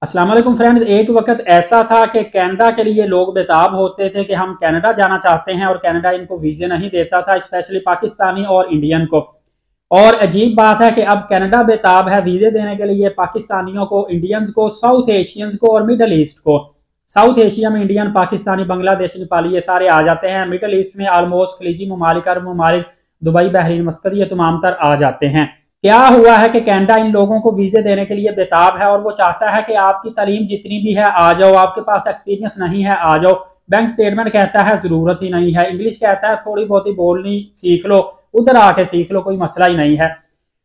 अस्सलाम वालेकुम फ्रेंड्स। एक वक्त ऐसा था कि कनाडा के लिए लोग बेताब होते थे कि हम कनाडा जाना चाहते हैं और कनाडा इनको वीज़े नहीं देता था, स्पेशली पाकिस्तानी और इंडियन को। और अजीब बात है कि अब कनाडा बेताब है वीज़े देने के लिए पाकिस्तानियों को, इंडियंस को, साउथ एशियंस को और मिडल ईस्ट को। साउथ एशिया में इंडियन, पाकिस्तानी, बांग्लादेश, नेपाली ये सारे आ जाते हैं। मिडल ईस्ट में आलमोस्ट खलीजी ममालिक, अरब ममालिक, दुबई, बहरीन, मस्कत ये तमाम तर आ जाते हैं। क्या हुआ है कि कनाडा इन लोगों को वीज़े देने के लिए बेताब है और वो चाहता है कि आपकी तालीम जितनी भी है आ जाओ, आपके पास एक्सपीरियंस नहीं है आ जाओ, बैंक स्टेटमेंट कहता है ज़रूरत ही नहीं है, इंग्लिश कहता है थोड़ी बहुत ही बोलनी सीख लो, उधर आके सीख लो, कोई मसला ही नहीं है।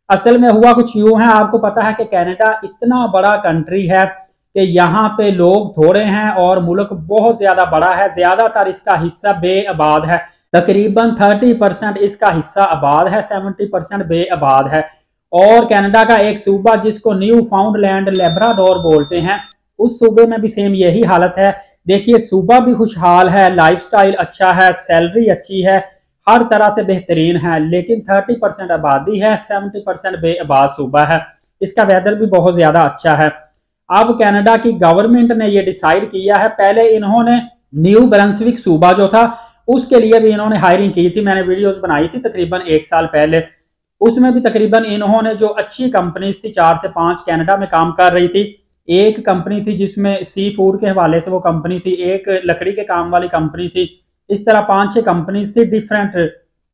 असल में हुआ कुछ यूं है, आपको पता है कि कनाडा इतना बड़ा कंट्री है कि यहाँ पे लोग थोड़े हैं और मुल्क बहुत ज़्यादा बड़ा है। ज़्यादातर इसका हिस्सा बेआबाद है, तकरीबन 30% इसका हिस्सा आबाद है, 70% बेआबाद है। और कनाडा का एक सूबा जिसको न्यू फाउंडलैंड लेब्राडोर बोलते हैं, उस सूबे में भी सेम यही हालत है। देखिए सूबा भी खुशहाल है, लाइफस्टाइल अच्छा है, सैलरी अच्छी है, हर तरह से बेहतरीन है, लेकिन 30% आबादी है, 70% बेआबाद सूबा है। इसका वेदर भी बहुत ज़्यादा अच्छा है। अब कनाडा की गवर्नमेंट ने यह डिसाइड किया है, पहले इन्होंने न्यू ब्रंसविक सूबा जो था उसके लिए भी इन्होंने हायरिंग की थी, मैंने वीडियोस बनाई थी तकरीबन 1 साल पहले। उसमें भी तकरीबन इन्होंने जो अच्छी कंपनीज थी 4 से 5 कनाडा में काम कर रही थी। एक कंपनी थी जिसमें सी फूड के हवाले से वो कंपनी थी, एक लकड़ी के काम वाली कंपनी थी। इस तरह 5-6 कंपनीज थी डिफरेंट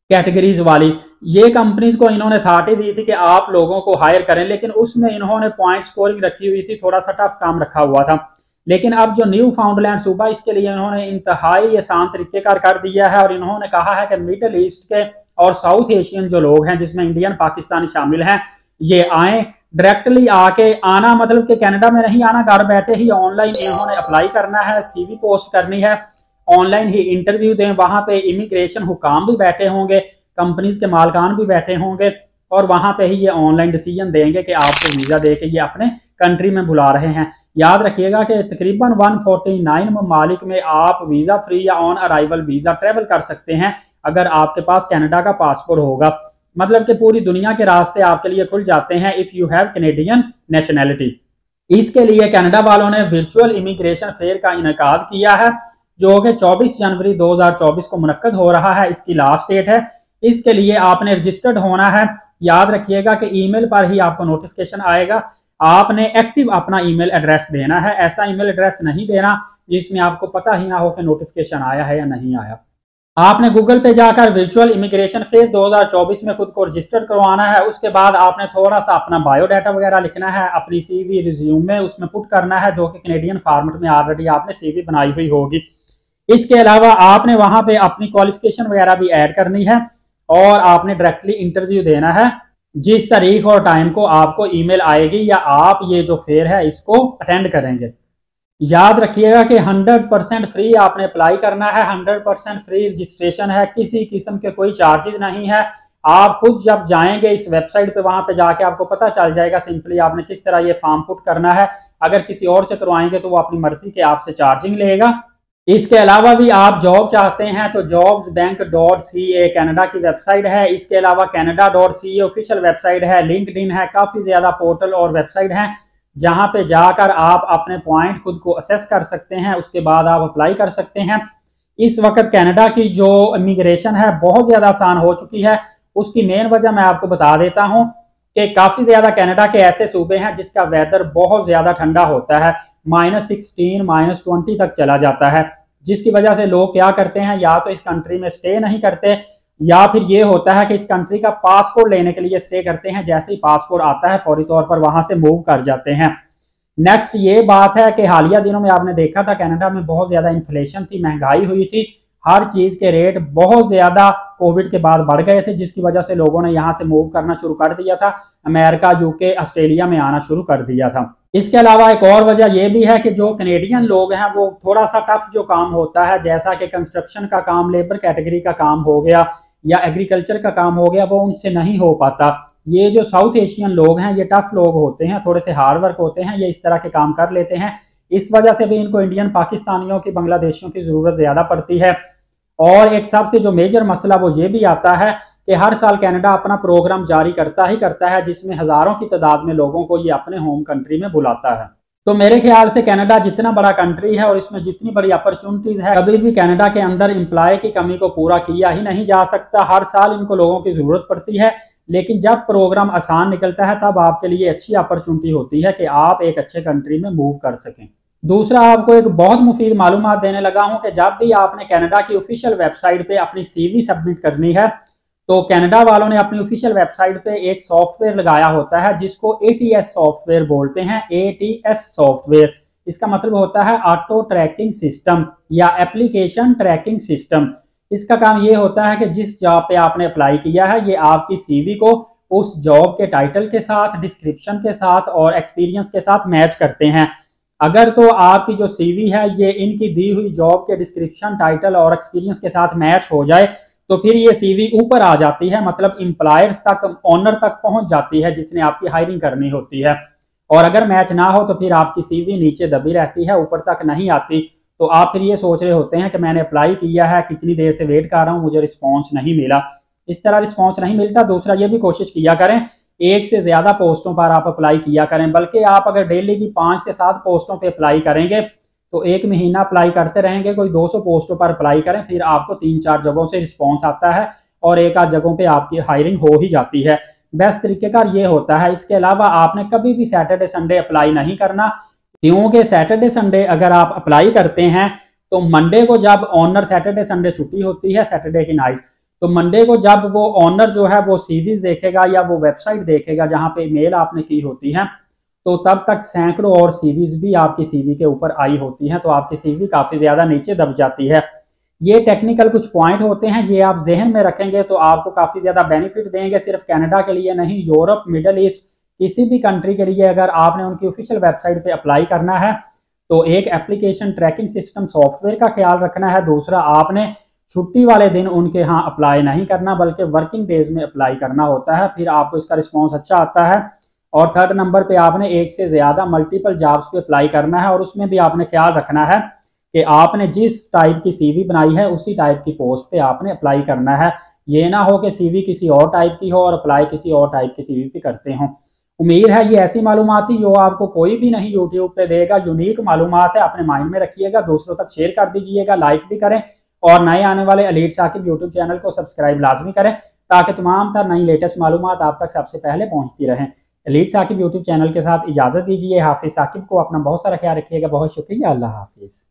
कैटेगरीज वाली। ये कंपनीज को इन्होंने अथॉरिटी दी थी कि आप लोगों को हायर करें, लेकिन उसमें इन्होंने पॉइंट स्कोरिंग रखी हुई थी, थोड़ा सा टफ काम रखा हुआ था। लेकिन अब जो न्यू फाउंडलैंड सूबा, इसके लिए इन्होंने इंतहाई आसान तरीकेकार कर दिया है और इन्होंने कहा है कि मिडल ईस्ट के और साउथ एशियन जो लोग हैं जिसमें इंडियन, पाकिस्तानी शामिल हैं, ये आए डायरेक्टली आके, आना मतलब कि कनाडा में नहीं आना, घर बैठे ही ऑनलाइन इन्होंने अप्लाई करना है, सीवी पोस्ट करनी है, ऑनलाइन ही इंटरव्यू दें। वहां पे इमिग्रेशन हुकाम भी बैठे होंगे, कंपनीज के मालकान भी बैठे होंगे और वहां पे ही ये ऑनलाइन डिसीजन देंगे कि आपको वीजा दे के ये अपने कंट्री में बुला रहे हैं। याद रखिएगा कि तकरीबन 149 ममालिक में आप वीजा फ्री या ऑन अराइवल वीजा ट्रेवल कर सकते हैं अगर आपके पास कनाडा का पासपोर्ट होगा। मतलब कि पूरी दुनिया के रास्ते आपके लिए खुल जाते हैं if you have Canadian nationality. इसके लिए कनाडा वालों ने वर्चुअल इमिग्रेशन फेयर का इनेकाद किया है जो कि 24 जनवरी 2024 को मुनक्कद हो रहा है। इसकी लास्ट डेट है। इसके लिए आपने रजिस्टर्ड होना है। याद रखिएगा कि ईमेल पर ही आपको नोटिफिकेशन आएगा। आपने एक्टिव अपना ईमेल एड्रेस देना है, ऐसा ईमेल एड्रेस नहीं देना जिसमें आपको पता ही ना हो कि नोटिफिकेशन आया है या नहीं आया। आपने गूगल पे जाकर वर्चुअल इमिग्रेशन फेयर 2024 में खुद को रजिस्टर करवाना है। उसके बाद आपने थोड़ा सा अपना बायोडाटा वगैरह लिखना है, अपनी सीवी रिज्यूमे उसमें पुट करना है जो कि कैनेडियन फॉर्मेट में ऑलरेडी आपने सीवी बनाई हुई होगी। इसके अलावा आपने वहां पे अपनी क्वालिफिकेशन वगैरह भी ऐड करनी है और आपने डायरेक्टली इंटरव्यू देना है। जिस तारीख और टाइम को आपको ईमेल आएगी या आप ये जो फेयर है इसको अटेंड करेंगे। याद रखिएगा कि 100% फ्री आपने अप्लाई करना है, 100% फ्री रजिस्ट्रेशन है, किसी किस्म के कोई चार्जेस नहीं है। आप खुद जब जाएंगे इस वेबसाइट पे, वहां पे जाके आपको पता चल जाएगा सिंपली आपने किस तरह ये फॉर्म पुट करना है। अगर किसी और से करवाएंगे तो वो अपनी मर्जी के आपसे चार्जिंग लेगा। इसके अलावा भी आप जॉब चाहते हैं तो jobsbank.ca कनाडा की वेबसाइट है। इसके अलावा canada.ca ऑफिशियल वेबसाइट है, लिंक्डइन है, काफ़ी ज़्यादा पोर्टल और वेबसाइट हैं जहां पे जाकर आप अपने पॉइंट खुद को असेस कर सकते हैं। उसके बाद आप अप्लाई कर सकते हैं। इस वक्त कनाडा की जो इमिग्रेशन है बहुत ज़्यादा आसान हो चुकी है। उसकी मेन वजह मैं आपको बता देता हूँ कि काफ़ी ज़्यादा कनाडा के ऐसे सूबे हैं जिसका वेदर बहुत ज़्यादा ठंडा होता है, -16 -20 तक चला जाता है, जिसकी वजह से लोग क्या करते हैं, या तो इस कंट्री में स्टे नहीं करते या फिर ये होता है कि इस कंट्री का पासपोर्ट लेने के लिए स्टे करते हैं, जैसे ही पासपोर्ट आता है फौरी तौर पर वहां से मूव कर जाते हैं। नेक्स्ट ये बात है कि हालिया दिनों में आपने देखा था कनाडा में बहुत ज़्यादा इन्फ्लेशन थी, महंगाई हुई थी, हर चीज़ के रेट बहुत ज़्यादा कोविड के बाद बढ़ गए थे, जिसकी वजह से लोगों ने यहाँ से मूव करना शुरू कर दिया था, अमेरिका, यूके, ऑस्ट्रेलिया में आना शुरू कर दिया था। इसके अलावा एक और वजह यह भी है कि जो कैनेडियन लोग हैं वो थोड़ा सा टफ जो काम होता है, जैसा कि कंस्ट्रक्शन का काम, लेबर कैटेगरी का काम हो गया या एग्रीकल्चर का काम हो गया, वो उनसे नहीं हो पाता। ये जो साउथ एशियन लोग हैं ये टफ लोग होते हैं, थोड़े से हार्ड वर्क होते हैं, ये इस तरह के काम कर लेते हैं। इस वजह से भी इनको इंडियन, पाकिस्तानियों की, बांग्लादेशियों की ज़रूरत ज़्यादा पड़ती है। और एक सबसे जो मेजर मसला वो ये भी आता है कि हर साल कनाडा अपना प्रोग्राम जारी करता ही करता है जिसमें हज़ारों की तादाद में लोगों को ये अपने होम कंट्री में बुलाता है। तो मेरे ख्याल से कनाडा जितना बड़ा कंट्री है और इसमें जितनी बड़ी अपॉर्चुनिटीज है, कभी भी कनाडा के अंदर एम्प्लॉय की कमी को पूरा किया ही नहीं जा सकता। हर साल इनको लोगों की जरूरत पड़ती है, लेकिन जब प्रोग्राम आसान निकलता है तब आपके लिए अच्छी अपॉर्चुनिटी होती है कि आप एक अच्छे कंट्री में मूव कर सकें। दूसरा, आपको एक बहुत मुफीद मालूमात देने लगा हूं कि जब भी आपने कनाडा की ऑफिशियल वेबसाइट पे अपनी सीवी सबमिट करनी है, तो कनाडा वालों ने अपनी ऑफिशियल वेबसाइट पे एक सॉफ्टवेयर लगाया होता है जिसको एटीएस सॉफ्टवेयर बोलते हैं। एटीएस सॉफ्टवेयर, इसका मतलब होता है ऑटो ट्रैकिंग सिस्टम या एप्लीकेशन ट्रैकिंग सिस्टम। इसका काम ये होता है कि जिस जॉब पे आपने अप्लाई किया है, ये आपकी सीवी को उस जॉब के टाइटल के साथ, डिस्क्रिप्शन के साथ और एक्सपीरियंस के साथ मैच करते हैं। अगर तो आपकी जो सीवी है ये इनकी दी हुई जॉब के डिस्क्रिप्शन, टाइटल और एक्सपीरियंस के साथ मैच हो जाए, तो फिर ये सीवी ऊपर आ जाती है, मतलब एम्प्लॉयर्स तक, ओनर तक पहुंच जाती है जिसने आपकी हायरिंग करनी होती है। और अगर मैच ना हो तो फिर आपकी सीवी नीचे दबी रहती है, ऊपर तक नहीं आती। तो आप फिर ये सोच रहे होते हैं कि मैंने अप्लाई किया है, कितनी देर से वेट कर रहा हूँ, मुझे रिस्पॉन्स नहीं मिला। इस तरह रिस्पॉन्स नहीं मिलता। दूसरा, ये भी कोशिश किया करें एक से ज्यादा पोस्टों पर आप अप्लाई किया करें, बल्कि आप अगर डेली की 5 से 7 पोस्टों पर अप्लाई करेंगे तो एक महीना अप्लाई करते रहेंगे, कोई 200 पोस्टों पर अप्लाई करें, फिर आपको 3-4 जगहों से रिस्पॉन्स आता है और एक आध जगहों पे आपकी हायरिंग हो ही जाती है। बेस्ट तरीकेकार ये होता है। इसके अलावा आपने कभी भी सैटरडे संडे अप्लाई नहीं करना, क्योंकि सैटरडे संडे अगर आप अप्लाई करते हैं तो मंडे को जब ऑनर, सैटरडे संडे छुट्टी होती है सैटरडे की नाइट, तो मंडे को जब वो ऑनर जो है वो सीवीज देखेगा या वो वेबसाइट देखेगा जहाँ पे मेल आपने की होती है, तो तब तक सैकड़ों और सीवीज भी आपकी सीवी के ऊपर आई होती हैं, तो आपकी सीवी काफ़ी ज़्यादा नीचे दब जाती है। ये टेक्निकल कुछ पॉइंट होते हैं, ये आप जहन में रखेंगे तो आपको काफ़ी ज़्यादा बेनिफिट देंगे। सिर्फ कनाडा के लिए नहीं, यूरोप, मिडल ईस्ट, किसी भी कंट्री के लिए अगर आपने उनकी ऑफिशियल वेबसाइट पे अप्लाई करना है तो एक एप्लीकेशन ट्रैकिंग सिस्टम सॉफ्टवेयर का ख्याल रखना है। दूसरा, आपने छुट्टी वाले दिन उनके यहाँ अप्लाई नहीं करना, बल्कि वर्किंग डेज में अप्लाई करना होता है, फिर आपको इसका रिस्पॉन्स अच्छा आता है। और थर्ड नंबर पे आपने एक से ज़्यादा मल्टीपल जॉब्स पे अप्लाई करना है, और उसमें भी आपने ख्याल रखना है कि आपने जिस टाइप की सीवी बनाई है उसी टाइप की पोस्ट पे आपने अप्लाई करना है। ये ना हो कि सीवी किसी और टाइप की हो और अप्लाई किसी और टाइप की सीवी पे करते हों। उम्मीद है ये ऐसी मालूमात थी जो आपको कोई भी नहीं यूट्यूब पे देगा, यूनिक मालूमात है, अपने माइंड में रखिएगा, दूसरों तक शेयर कर दीजिएगा, लाइक भी करें और नए आने वाले एलीट साकिब यूट्यूब चैनल को सब्सक्राइब लाजमी करें ताकि तमाम तर नई लेटेस्ट मालूमात आप तक सबसे पहले पहुंचती रहें। एलीट साकिब यूट्यूब चैनल के साथ इजाज़त दीजिए। हाफिज़ साकिब को अपना बहुत सारा ख्याल रखिएगा। बहुत शुक्रिया। अल्लाह हाफिज़।